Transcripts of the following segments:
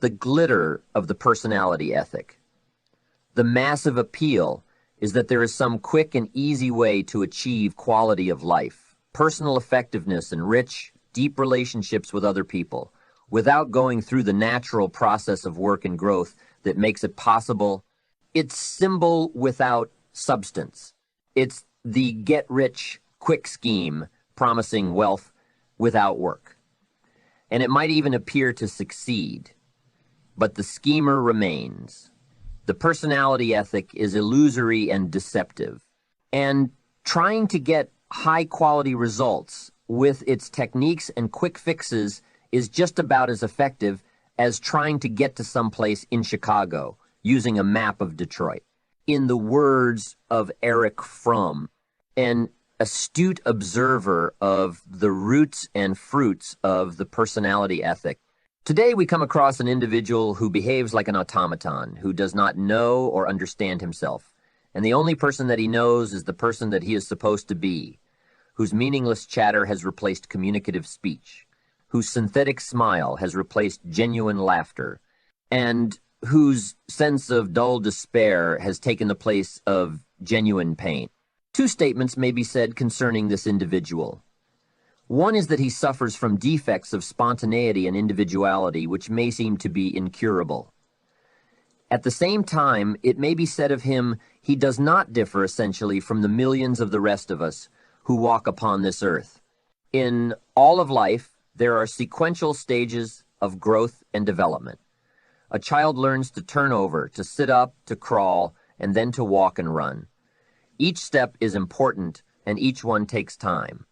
the glitter of the personality ethic. The massive appeal is that there is some quick and easy way to achieve quality of life, personal effectiveness, and rich, deep relationships with other people, without going through the natural process of work and growth that makes it possible. It's symbol without substance. It's the get-rich-quick scheme promising wealth without work. And it might even appear to succeed, but the schemer remains. The personality ethic is illusory and deceptive, and trying to get high-quality results with its techniques and quick fixes is just about as effective as trying to get to someplace in Chicago using a map of Detroit. In the words of Erich Fromm, an astute observer of the roots and fruits of the personality ethic, today we come across an individual who behaves like an automaton, who does not know or understand himself, and the only person that he knows is the person that he is supposed to be, whose meaningless chatter has replaced communicative speech, whose synthetic smile has replaced genuine laughter, and whose sense of dull despair has taken the place of genuine pain. Two statements may be said concerning this individual. One is that he suffers from defects of spontaneity and individuality which may seem to be incurable. At the same time, it may be said of him he does not differ essentially from the millions of the rest of us who walk upon this earth. In all of life, there are sequential stages of growth and development. A child learns to turn over, to sit up, to crawl, and then to walk and run. Each step is important, and each one takes time.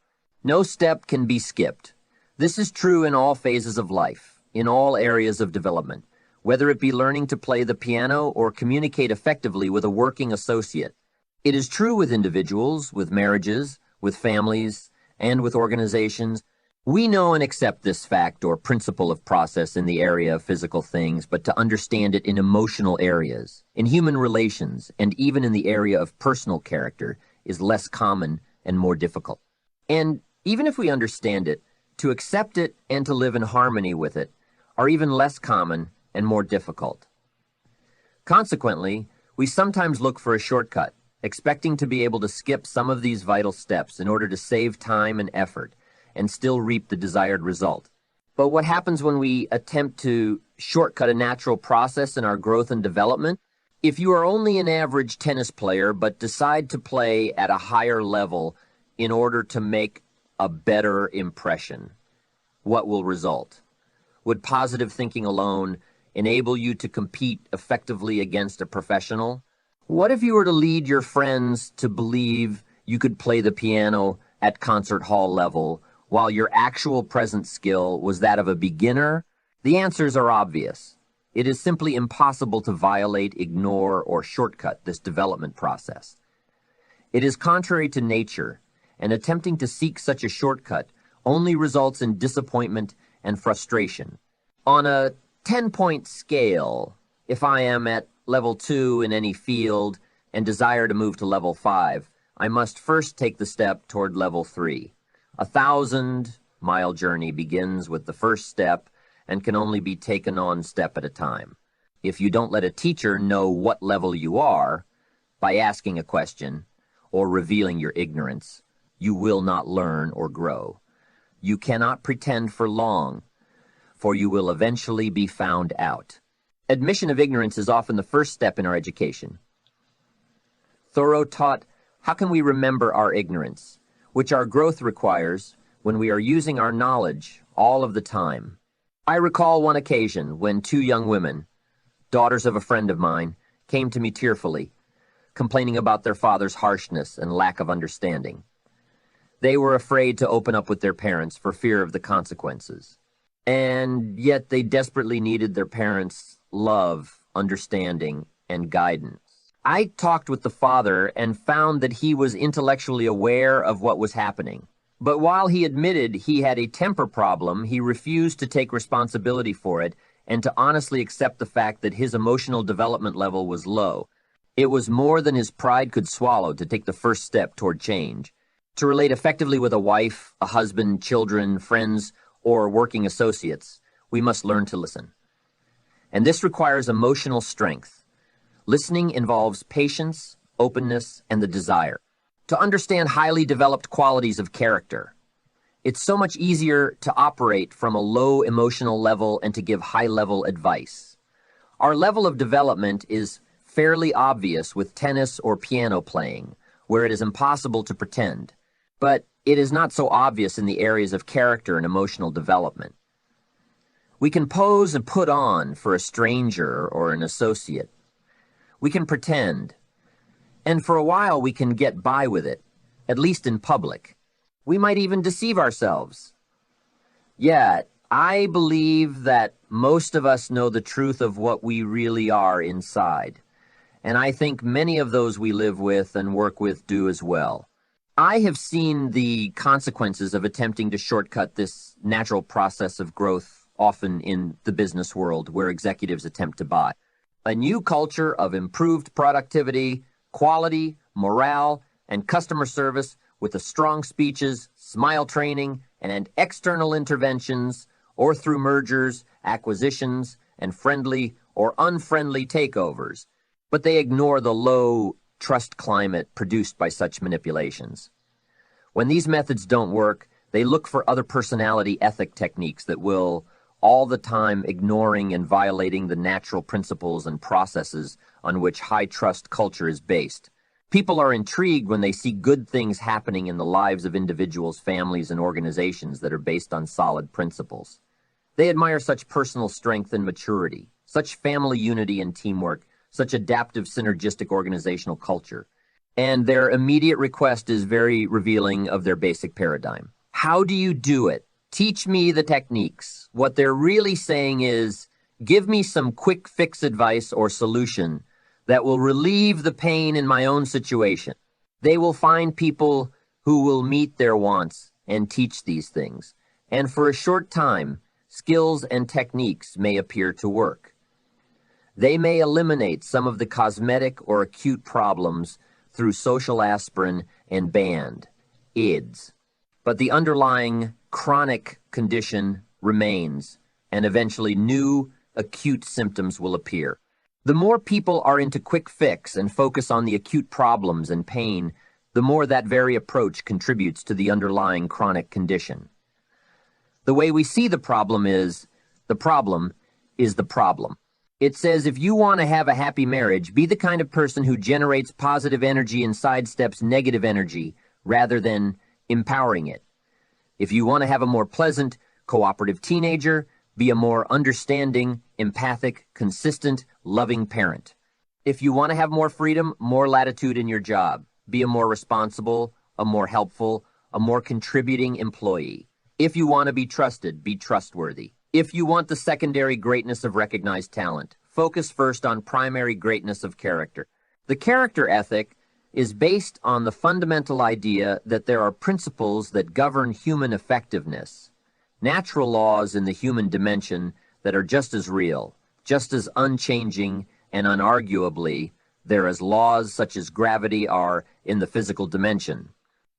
No step can be skipped. This is true in all phases of life, in all areas of development, whether it be learning to play the piano or communicate effectively with a working associate. It is true with individuals, with marriages, with families, and with organizations. We know and accept this fact or principle of process in the area of physical things, but to understand it in emotional areas, in human relations, and even in the area of personal character is less common and more difficult. And even if we understand it, to accept it and to live in harmony with it are even less common and more difficult. Consequently, we sometimes look for a shortcut, expecting to be able to skip some of these vital steps in order to save time and effort and still reap the desired result. But what happens when we attempt to shortcut a natural process in our growth and development? If you are only an average tennis player but decide to play at a higher level in order to make a better impression, what will result? Would positive thinking alone enable you to compete effectively against a professional? What if you were to lead your friends to believe you could play the piano at concert hall level while your actual present skill was that of a beginner? The answers are obvious. It is simply impossible to violate, ignore, or shortcut this development process. It is contrary to nature, and attempting to seek such a shortcut only results in disappointment and frustration. On a 10-point scale, if I am at level 2 in any field and desire to move to level 5, I must first take the step toward level 3. A 1,000-mile journey begins with the first step and can only be taken on step at a time. If you don't let a teacher know what level you are by asking a question or revealing your ignorance, you will not learn or grow. You cannot pretend for long, for you will eventually be found out. Admission of ignorance is often the first step in our education. Thoreau taught, how can we remember our ignorance, which our growth requires when we are using our knowledge all of the time? I recall one occasion when two young women, daughters of a friend of mine, came to me tearfully, complaining about their father's harshness and lack of understanding. They were afraid to open up with their parents for fear of the consequences. And yet they desperately needed their parents' love, understanding, and guidance. I talked with the father and found that he was intellectually aware of what was happening. But while he admitted he had a temper problem, he refused to take responsibility for it and to honestly accept the fact that his emotional development level was low. It was more than his pride could swallow to take the first step toward change. To relate effectively with a wife, a husband, children, friends, or working associates, we must learn to listen. and this requires emotional strength. Listening involves patience, openness, and the desire to understand highly developed qualities of character. It's so much easier to operate from a low emotional level and to give high-level advice. Our level of development is fairly obvious with tennis or piano playing, where it is impossible to pretend, but it is not so obvious in the areas of character and emotional development. We can pose and put on for a stranger or an associate. We can pretend, and for a while we can get by with it, at least in public. We might even deceive ourselves. Yet, I believe that most of us know the truth of what we really are inside, and I think many of those we live with and work with do as well. I have seen the consequences of attempting to shortcut this natural process of growth, often in the business world where executives attempt to buy. A new culture of improved productivity, quality, morale, and customer service with the strong speeches, smile training, and external interventions, or through mergers, acquisitions, and friendly or unfriendly takeovers. But they ignore the low trust climate produced by such manipulations. When these methods don't work, they look for other personality ethic techniques that will, all the time ignoring and violating the natural principles and processes on which high trust culture is based. People are intrigued when they see good things happening in the lives of individuals, families, and organizations that are based on solid principles. They admire such personal strength and maturity, such family unity and teamwork, such adaptive, synergistic organizational culture. And their immediate request is very revealing of their basic paradigm. How do you do it? Teach me the techniques. What they're really saying is, give me some quick fix advice or solution that will relieve the pain in my own situation. They will find people who will meet their wants and teach these things. And for a short time, skills and techniques may appear to work. They may eliminate some of the cosmetic or acute problems through social aspirin and band, IDS. But the underlying chronic condition remains, and eventually new acute symptoms will appear. The more people are into quick fix and focus on the acute problems and pain, the more that very approach contributes to the underlying chronic condition. The way we see the problem is the problem. It says if you want to have a happy marriage, be the kind of person who generates positive energy and sidesteps negative energy rather than empowering it. If you want to have a more pleasant, cooperative teenager, be a more understanding, empathic, consistent, loving parent. If you want to have more freedom, more latitude in your job, be a more responsible, a more helpful, a more contributing employee. If you want to be trusted, be trustworthy. If you want the secondary greatness of recognized talent, focus first on primary greatness of character. The character ethic is based on the fundamental idea that there are principles that govern human effectiveness, natural laws in the human dimension that are just as real, just as unchanging, and unarguably, there as laws such as gravity are in the physical dimension.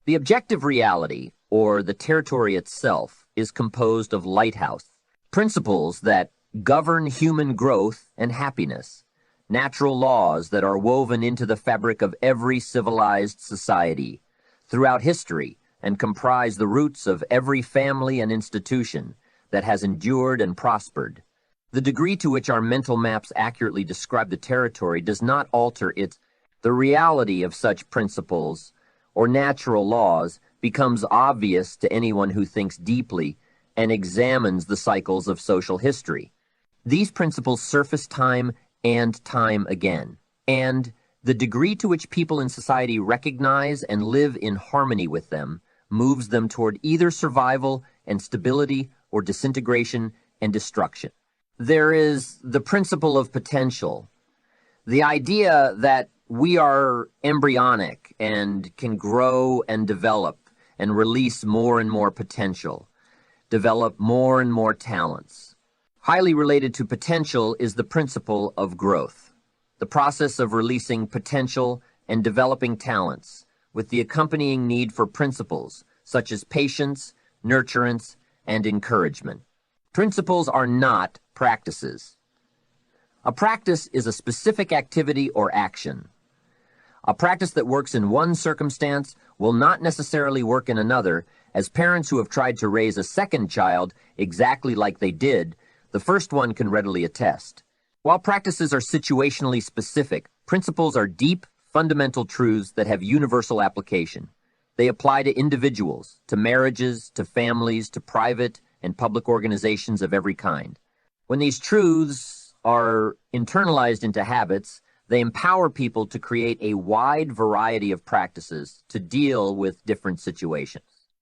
The objective reality, or the territory itself, is composed of lighthouse principles that govern human growth and happiness, natural laws that are woven into the fabric of every civilized society throughout history and comprise the roots of every family and institution that has endured and prospered. The degree to which our mental maps accurately describe the territory does not alter its. The reality of such principles or natural laws becomes obvious to anyone who thinks deeply and examines the cycles of social history. These principles surface time and time again, and the degree to which people in society recognize and live in harmony with them moves them toward either survival and stability or disintegration and destruction. There is the principle of potential, the idea that we are embryonic and can grow and develop and release more and more potential, develop more and more talents. Highly related to potential is the principle of growth, the process of releasing potential and developing talents, with the accompanying need for principles such as patience, nurturance, and encouragement. Principles are not practices. A practice is a specific activity or action. A practice that works in one circumstance will not necessarily work in another, as parents who have tried to raise a second child exactly like they did, the first one can readily attest. While practices are situationally specific, principles are deep, fundamental truths that have universal application. They apply to individuals, to marriages, to families, to private and public organizations of every kind. When these truths are internalized into habits, they empower people to create a wide variety of practices to deal with different situations.